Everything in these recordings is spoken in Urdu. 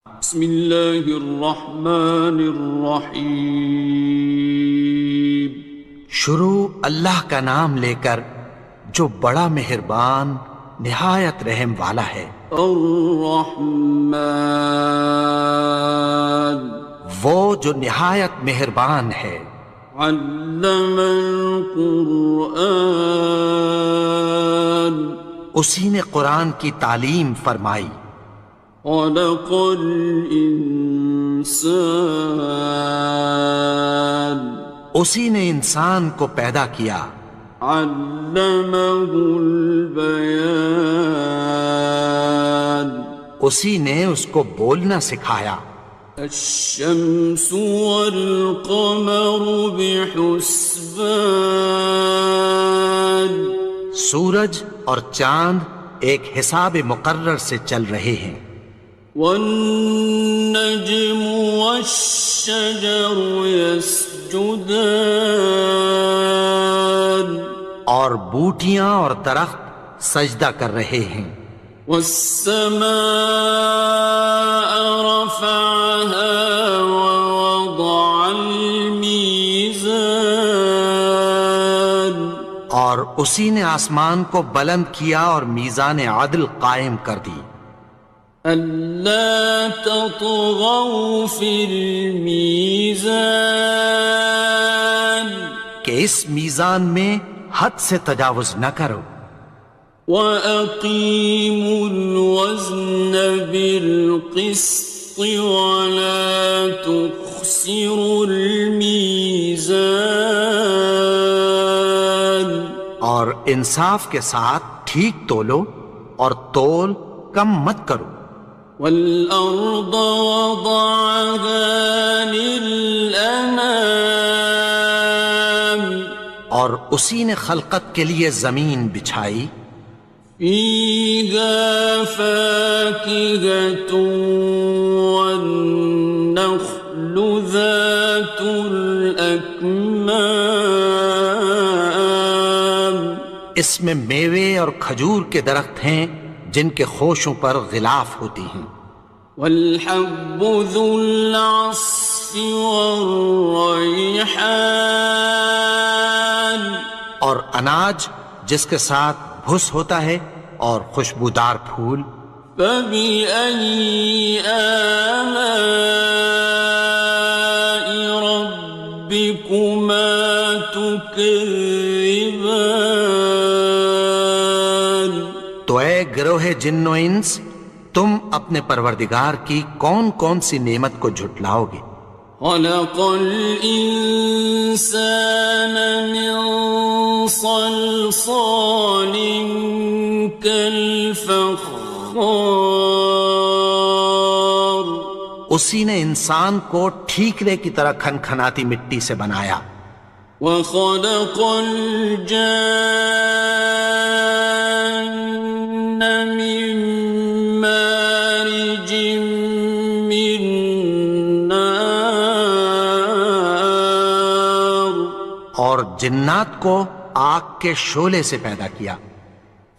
بسم اللہ الرحمن الرحیم۔ شروع اللہ کا نام لے کر جو بڑا مہربان نہایت رحم والا ہے۔ الرحمن، وہ جو نہایت مہربان ہے۔ علم القرآن، اسی نے قرآن کی تعلیم فرمائی۔ خلق الانسان، اسی نے انسان کو پیدا کیا۔ علمہ البیان، اسی نے اس کو بولنا سکھایا۔ الشمس والقمر بحسبان، سورج اور چاند ایک حساب مقرر سے چل رہے ہیں۔ والنجم والشجر يسجدان، اور بوٹیاں اور درخت سجدہ کر رہے ہیں۔ والسماء رفعها ووضع الميزان، اور اسی نے آسمان کو بلند کیا اور میزان عدل قائم کر دی۔ ألا تطغوا في الميزان، کہ اس میزان میں حد سے تجاوز نہ کرو۔ وَأَقِيمُوا الْوَزْنَ بِالْقِسْطِ وَلَا تُخْسِرُوا الْمِيزَانَ، اور انصاف کے ساتھ ٹھیک تولو اور تول کم مت کرو۔ وَالْأَرْضَ وَضَعَهَا لِلْأَنَامِ، اور اسی نے خلقت کے لیے زمین بچھائی۔ فِيهَا فَاكِهَةٌ وَالنَّخْلُ ذَاتُ الْأَكْمَامِ، اس میں میوے اور کھجور کے درخت ہیں جن کے خوشوں پر غلاف ہوتی ہیں۔ وَالْحَبُّ ذُو الْعَصْفِ وَالرَّيْحَانِ، اور اناج جس کے ساتھ بھس ہوتا ہے اور خوشبودار پھول۔ فَبِأَيِّ آلَاءِ رَبِّكُمَا تُكَذِّبَانِ، تو اے گروہ جن و انس، تم اپنے پروردگار کی کون کون سی نعمت کو جھٹلاؤ گے؟ خَلَقَ الْإِنسَانَ مِنْ صَلْصَالٍ كَالْفَخَّارِ، اسی نے انسان کو ٹھیکرے کی طرح کھنکھناتی مٹی سے بنایا۔ وَخَلَقَ الْجَانَّ مِن مَّارِجٍ مِّن نَّارٍ، اور جنات کو آگ کے شعلے سے پیدا کیا۔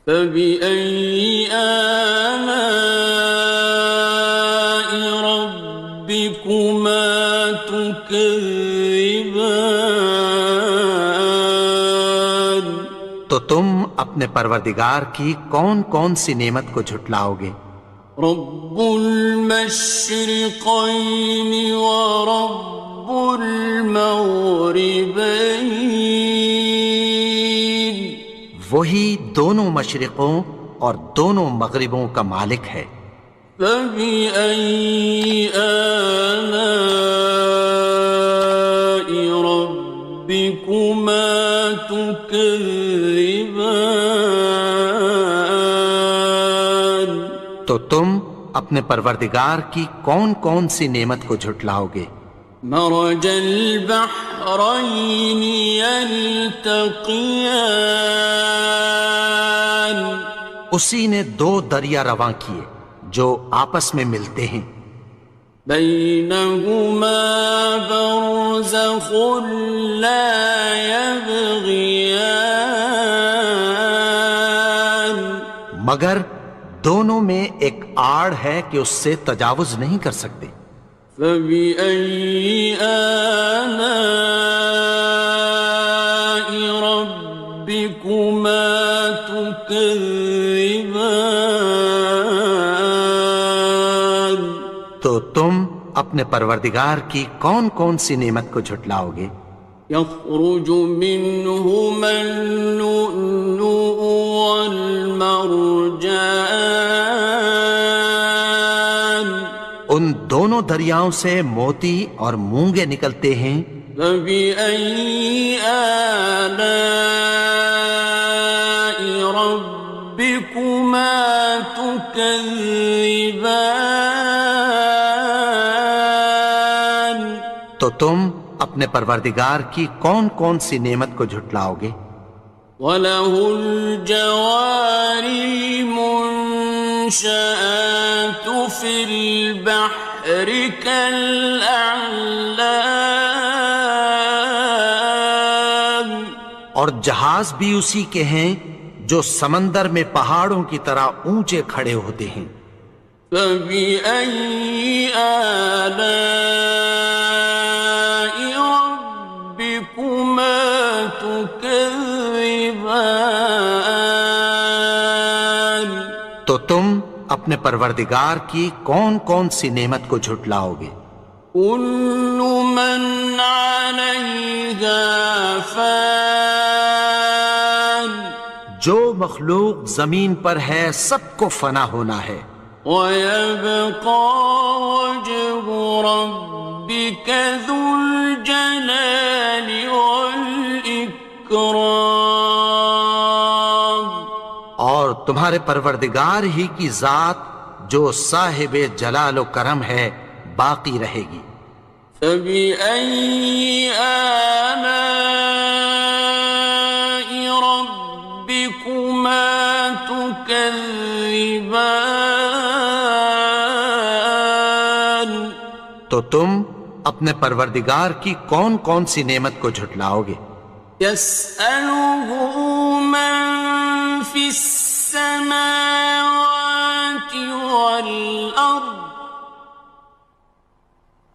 فَبِأَيِّ آلَاءِ رَبِّكُمَا تُكَذِّبَانِ، تو تم اپنے پروردگار کی کون کون سی نعمت کو جھٹلاؤ گے؟ رب المشرقین ورب المغربین، وہی دونوں مشرقوں اور دونوں مغربوں کا مالک ہے۔ فَبِأَيِّ آلَاءِ رَبِّكُمَا تُكَذِّبَانِ، تو تم اپنے پروردگار کی کون کون سی نعمت کو جھٹلاؤ گے؟ مرج البحرین یلتقیان، اسی نے دو دریا رواں کیے جو آپس میں ملتے ہیں۔ بینہما برزخ لا یبغیان، مگر دونوں میں ایک آڑ ہے کہ اس سے تجاوز نہیں کر سکتے۔ فبأي آلاء ربكما تكذبان؟ تو تم اپنے پروردگار کی کون کون سی نعمت کو جھٹلاؤ گے؟ يخرج منهما اللؤلؤ والمرجان ان دونوں دریاؤں سے موتی اور مونگے نکلتے ہیں۔ فبأي آلاء ربكما تكذبان؟ تو تم اپنے پروردگار کی کون کون سی نعمت کو جھٹلاؤ گے؟ وَلَهُ الْجَوَارِ الْمُنشَآتُ فِي الْبَحْرِ كَالْأَعْلَامِ، اور جہاز بھی اسی کے ہیں جو سمندر میں پہاڑوں کی طرح اونچے کھڑے ہوتے ہیں۔ فَبِأَيِّ آلَاءِ رَبِّكُمَا تُكَذِّبَانِ؟ تو تم اپنے پروردگار کی کون کون سی نعمت کو جھٹلاؤ گے؟ كُلُّ مَنْ عَلَيْهَا فَانٍ، جو مخلوق زمین پر ہے سب کو فنا ہونا ہے۔ وَيَبْقَى وَجْهُ رَبِّكَ ذُو الْجَلَالِ وَالْإِكْرَامِ، اور تمہارے پروردگار ہی کی ذات جو صاحب جلال و کرم ہے باقی رہے گی۔ فَبِأَيِّ آلَاءِ رَبِّكُمَا تُكَذِّبَانِ؟ تو تم اپنے پروردگار کی کون کون سی نعمت کو جھٹلاؤ گے؟ يَسْأَلُهُ مَن فِي السَّمَاوَاتِ وَالْأَرْضِ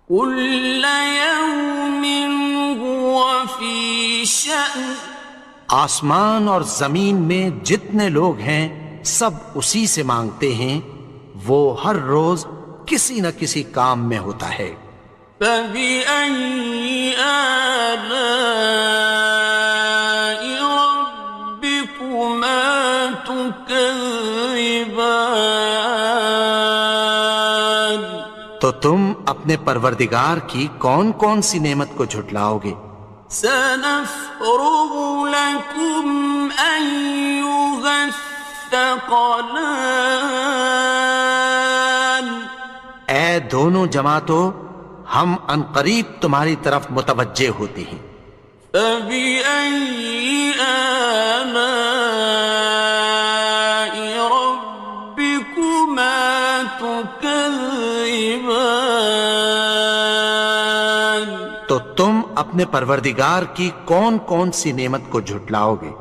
كُلَّ يَوْمٍ هُوَ فِي شَأْنٍ، آسمان اور زمین میں جتنے لوگ ہیں سب اسی سے مانگتے ہیں، وہ ہر روز کسی نہ کسی کام میں ہوتا ہے۔ فَبِأَيِّ آلَاءِ رَبِّكُمَا تُكَذِّبَانِ؟ تو تم اپنے پروردگار کی کون کون سی نعمت کو جھٹلاؤ گے؟ سَنَفْرُغُ لَكُمْ أَيُّهَ الثَّقَلَانِ، اے دونوں جماعتوں، ہم عنقریب تمہاری طرف متوجہ ہوتے ہیں۔ فَبِأَيِّ آلَاءِ رَبِّكُمَا تُكَذِّبَانِ؟ تو تم اپنے پروردگار کی کون کون سی نعمت کو جھٹلاؤ گے؟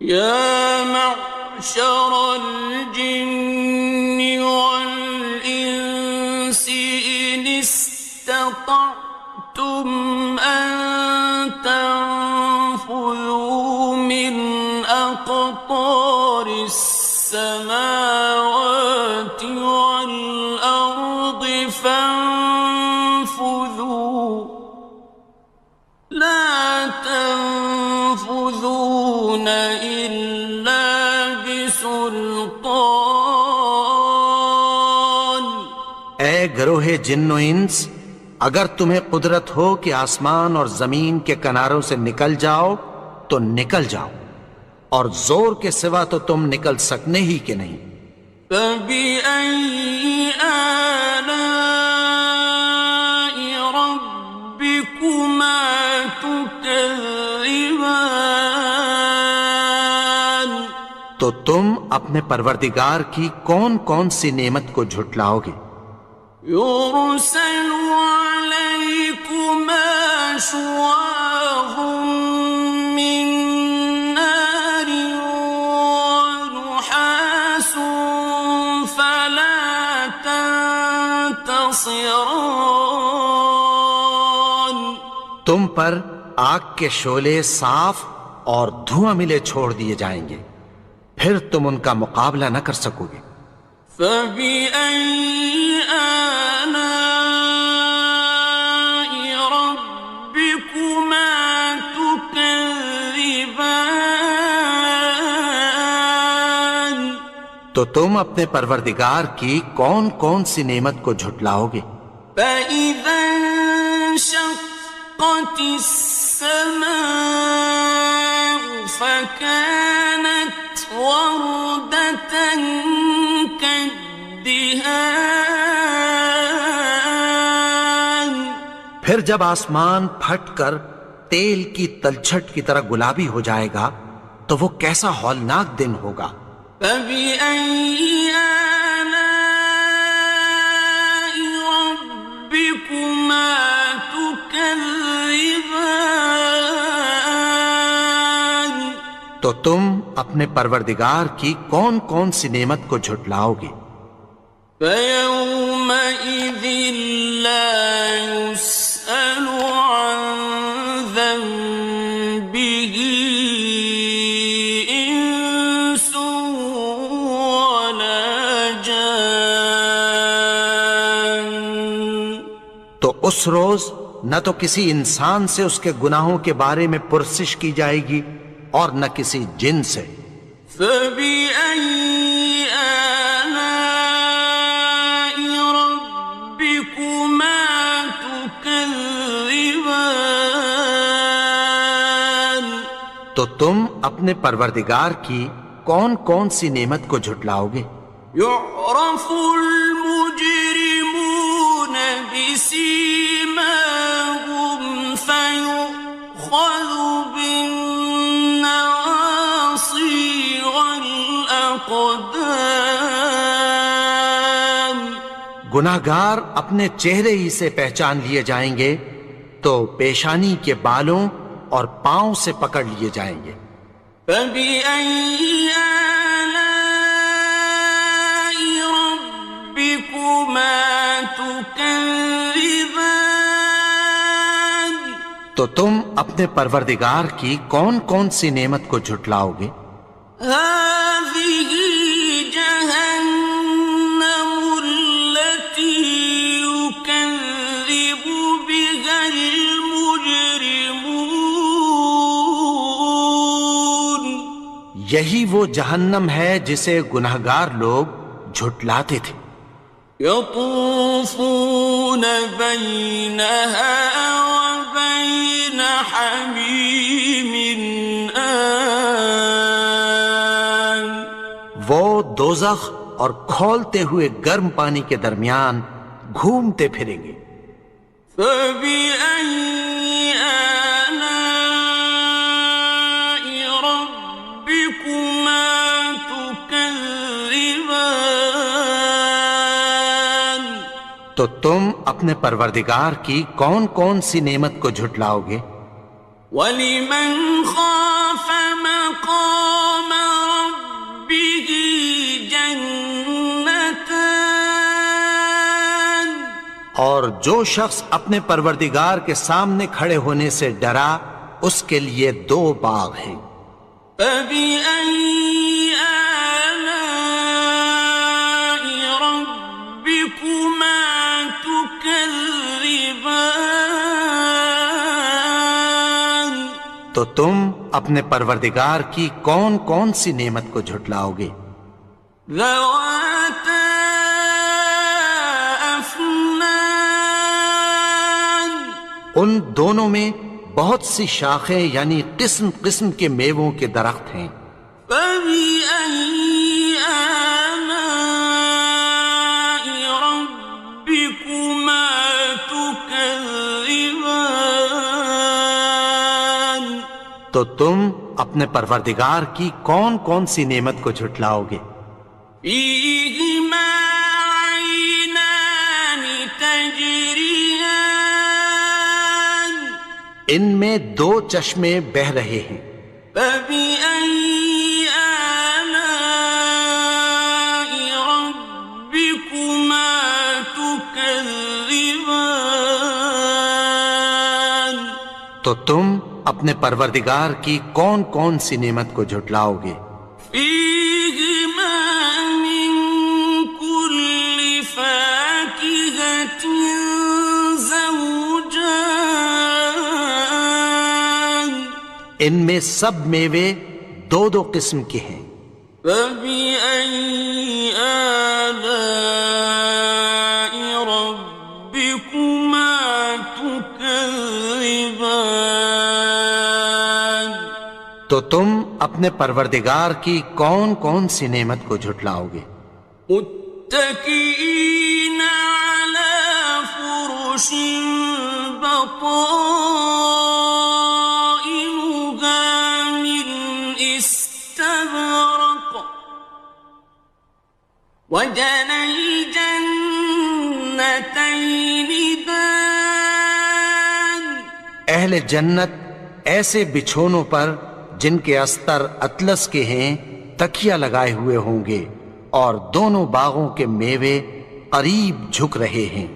يَا مَعْشَرَ الْجِنِّ وَالْإِنسِ إِنِ اسْتَطَعْتُمْ أَن تَنفُذُوا مِنْ أَقْطَارِ السَّمَاوَاتِ وَالْأَرْضِ فَانفُذُوا، لَا تَنفُذُونَ إِلَّا بِسُلْطَانٍ۔ اے گروہ جن و انس، اگر تمہیں قدرت ہو کہ آسمان اور زمین کے کناروں سے نکل جاؤ تو نکل جاؤ، اور زور کے سوا تو تم نکل سکنے ہی کہ نہیں۔ فَبِأَيِّ آلَاءِ رَبِّكُمَا تُكَذِّبَانِ؟ تو تم اپنے پروردگار کی کون کون سی نعمت کو جھٹلاؤ گے؟ يُرْسَلُ عَلَيْكُمَا شُوَاظٌ مِّن نَّارٍ وَنُحَاسٌ خاصران. تم پر آگ کے شعلے صاف اور دھواں ملے چھوڑ دیے جائیں گے، پھر تم ان کا مقابلہ نہ کر سکو گے۔ فبأي آلاء ربكما تكذبان. تو تم اپنے پروردگار کی کون کون سی نعمت کو جھٹلاؤ گے؟ فإذا انشقت السماء فكانت وردة كالدهان. پھر جب آسمان پھٹ کر تیل کی تلچھٹ کی طرح گلابی ہو جائے گا تو وہ کیسا ہولناک دن ہوگا۔ فبأي آلاء ربكما تكذبان. تو تم اپنے پروردگار کی کون کون سی نعمت کو جھٹلاؤ گے؟ فيومئذ لا يسأل عن ذنبه إنس ولا جان. تو اس روز نہ تو کسی انسان سے اس کے گناہوں کے بارے میں پرسش کی جائے گی اور نہ کسی جن سے۔ فبأي آلاء ربكما تكذبان. تو تم اپنے پروردگار کی کون کون سی نعمت کو جھٹلاؤ گے؟ يعرف المجرمون بسيماهم فيؤخذ بالنواصي والأقدام. گناہگار اپنے چہرے ہی سے پہچان لیے جائیں گے تو پیشانی کے بالوں اور پاؤں سے پکڑ لیے جائیں گے۔ فبأي آلاء ربكما تكذبان. تو تم اپنے پروردگار کی کون کون سی نعمت کو جھٹلاؤ گے؟ هذه جهنم التي يكذب بها المجرمون. یہی وہ جہنم ہے جسے گناہگار لوگ جھٹلاتے تھے۔ يطوفون بينها وبين حميم آن. وہ دوزخ اور کھولتے ہوئے گرم پانی کے درمیان گھومتے پھریں گے۔ فبأي آلاء ربكما تكذبان. تو تم اپنے پروردگار کی کون کون سی نعمت کو جھٹلاؤ گے؟ وَلِمَنْ خَافَ مَقَامَ رَبِّهِ جَنَّتَانِ. اور جو شخص اپنے پروردگار کے سامنے کھڑے ہونے سے ڈرا اس کے لیے دو باغ ہیں۔ فَبِأَيِّ آلَاءِ رَبِّكُمَا تُكَذِّبَانِ. تو تم اپنے پروردگار کی کون کون سی نعمت کو جھٹلاؤ گے؟ ذَوَاتَا أَفْنَانٍ. ان دونوں میں بہت سی شاخیں یعنی قسم قسم کے میووں کے درخت ہیں۔ فَبِأَيِّ آلَاءِ رَبِّكُمَا تُكَذِّبَانِ. تو تم اپنے پروردگار کی کون کون سی نعمت کو جھٹلاؤ گے؟ فِيهِمَا عَيْنَانِ تَجْرِيَانِ. ان میں دو چشمے بہہ رہے ہیں۔ فَبِأَيِّ آلَاءِ رَبِّكُمَا تُكَذِّبَانِ. تكذبان تو تم اپنے پروردگار کی کون کون سی نعمت کو جھٹلاؤ گے؟ فيهما من كل فاكهة زوجان ان میں سب میوے دو دو قسم کے ہیں۔ فبأي آلاء ربكما تكذبان تو تم اپنے پروردگار کی کون کون سی نعمت کو جھٹلاؤ گے؟ متكئين على فرش بطائنها من استبرق وجنى الجنتين دان اہل جنت ایسے بچھونوں پر جن کے استر اطلس کے ہیں تکیہ لگائے ہوئے ہوں گے، اور دونوں باغوں کے میوے قریب جھک رہے ہیں۔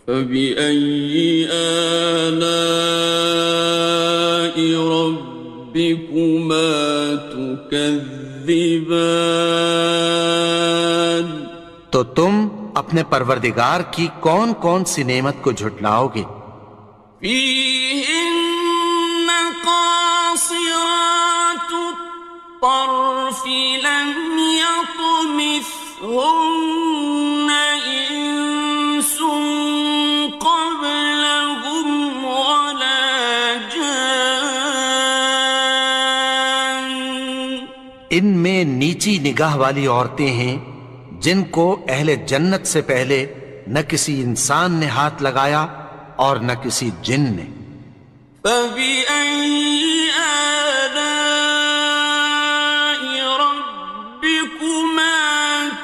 فبأي آلاء ربكما تكذبان تو تم اپنے پروردگار کی کون کون سی نعمت کو جھٹلاؤ گے؟ فيهن قاصرات الطرف لم يطمثهن إنس قبلهم ولا جان ان میں نیچی نگاہ والی عورتیں ہیں جن کو اہل جنت سے پہلے نہ کسی انسان نے ہاتھ لگایا اور نہ کسی جن نے۔ فبأي آلاء ربكما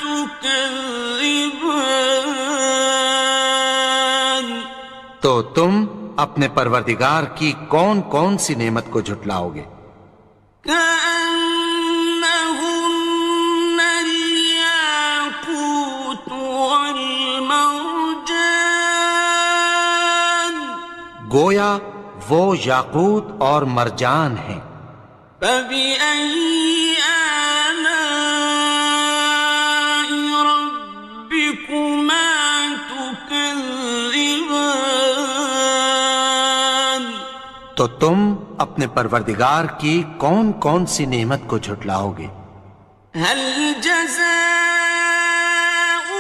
تكذبان تو تم اپنے پروردگار کی کون کون سی نعمت کو جھٹلاؤ گے؟ كأنهن الياقوت والمرجان گویا وہ یاقوت اور مرجان ہیں۔ فبأي آلاء ربكما تكذبان تو تم اپنے پروردگار کی کون کون سی نعمت کو جھٹلاؤ گے؟ هل جزاء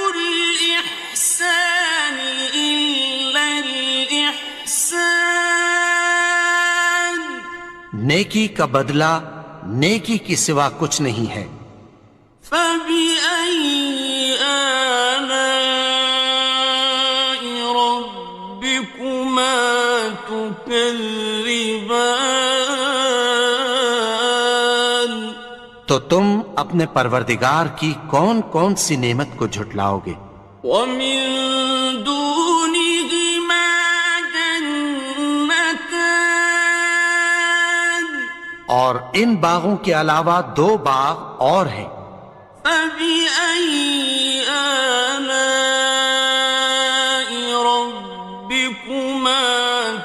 الإحسان إلا الإحسان نیکی کا بدلہ نیکی کی سوا کچھ نہیں ہے۔ فبأي آلاء ربكما تكذبان تو تم اپنے پروردگار کی کون کون سی نعمت کو جھٹلاؤ گے؟ ومن دونهما جنتان اور ان باغوں کے علاوہ دو باغ اور ہیں۔ فبأي آلاء ربكما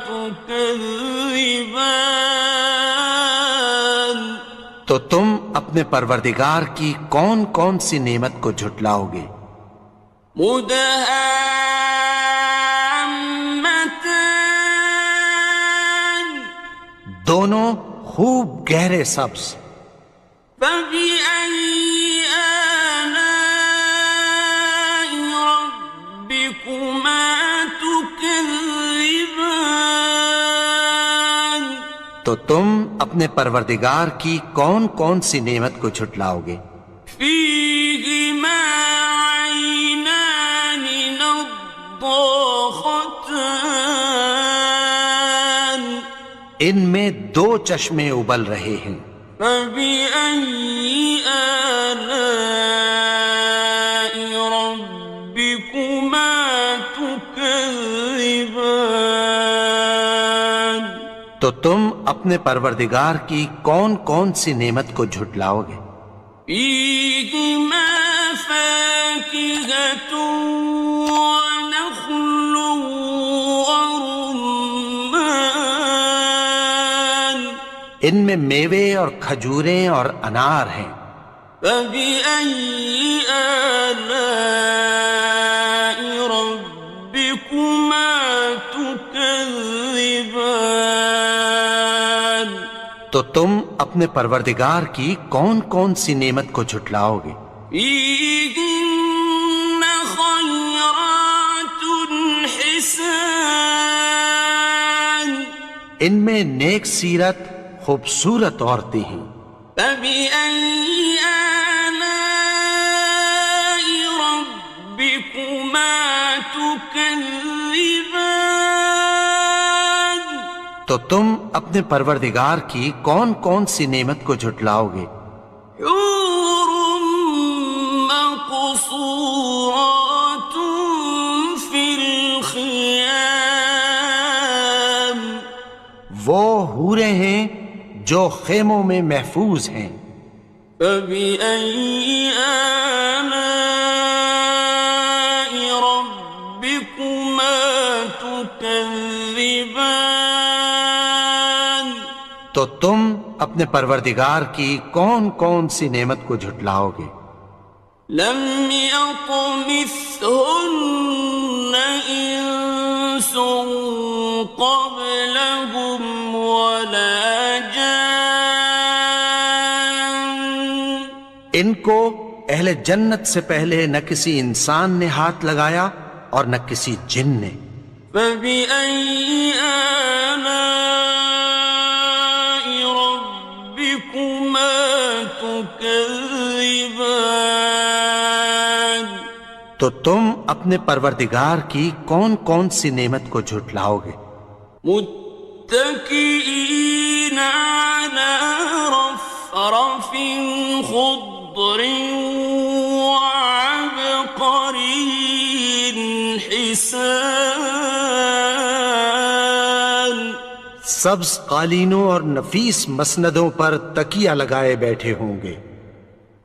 تكذبان تو تم اپنے پروردگار کی کون کون سی نعمت کو جھٹلاؤ گے؟ مدهامتان دونوں خوب گہرے سبز۔ فبأي آلاء ربكما تكذبان تو تم اپنے پروردگار کی کون کون سی نعمت کو جھٹلاؤ گے؟ فيهما عينان نضاختان ان میں دو چشمے ابل رہے ہیں۔ فبأي آلاء ربكما تكذبان تو تم اپنے پروردگار کی کون کون سی نعمت کو جھٹلاؤ گے؟ فيهما فاكهة ونخل ان میں میوے اور کھجوریں اور انار ہیں۔ فبأي آلاء ربكما تكذبان؟ تو تم اپنے پروردگار کی کون کون سی نعمت کو جھٹلاؤ گے؟ فيهن خيرات حسان، ان میں نیک سیرت خوبصورت عورتیں ہیں۔ فبأي آلاء ربكما تكذبان؟ تو تم اپنے پروردگار کی کون کون سی نعمت کو جھٹلاؤ گے؟ حور مقصورات في الخيام، وہ حوریں ہیں جو خیموں میں محفوظ ہیں۔ فبأي آلاء ربكما تكذبان؟ تو تم اپنے پروردگار کی کون کون سی نعمت کو جھٹلاؤ گے؟ لم يطمثهن إنس قبلهم ولا جان، ان کو اہل جنت سے پہلے نہ کسی انسان نے ہاتھ لگایا اور نہ کسی جن نے۔ فبأي آلاء ربكما تكذبان؟ تو تم اپنے پروردگار کی کون کون سی نعمت کو جھٹلاؤ گے؟ متكئين على رفرف خضر وعبقري حسان، سبز قالینوں اور نفیس مسندوں پر تکیہ لگائے بیٹھے ہوں گے۔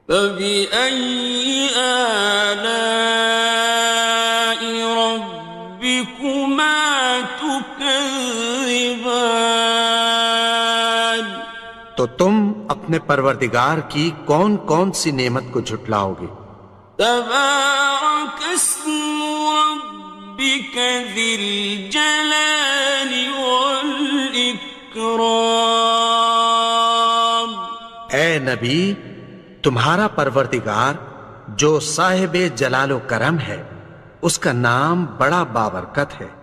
فبأي آلاء ربكما تكذبان؟ تو تم اپنے پروردگار کی کون کون سی نعمت کو جھٹلاؤ گے؟ تبارك اسم ربك ذي الجلال والإكرام۔ اے نبی، تمہارا پروردگار جو صاحب جلال و کرم ہے، اس کا نام بڑا بابرکت ہے۔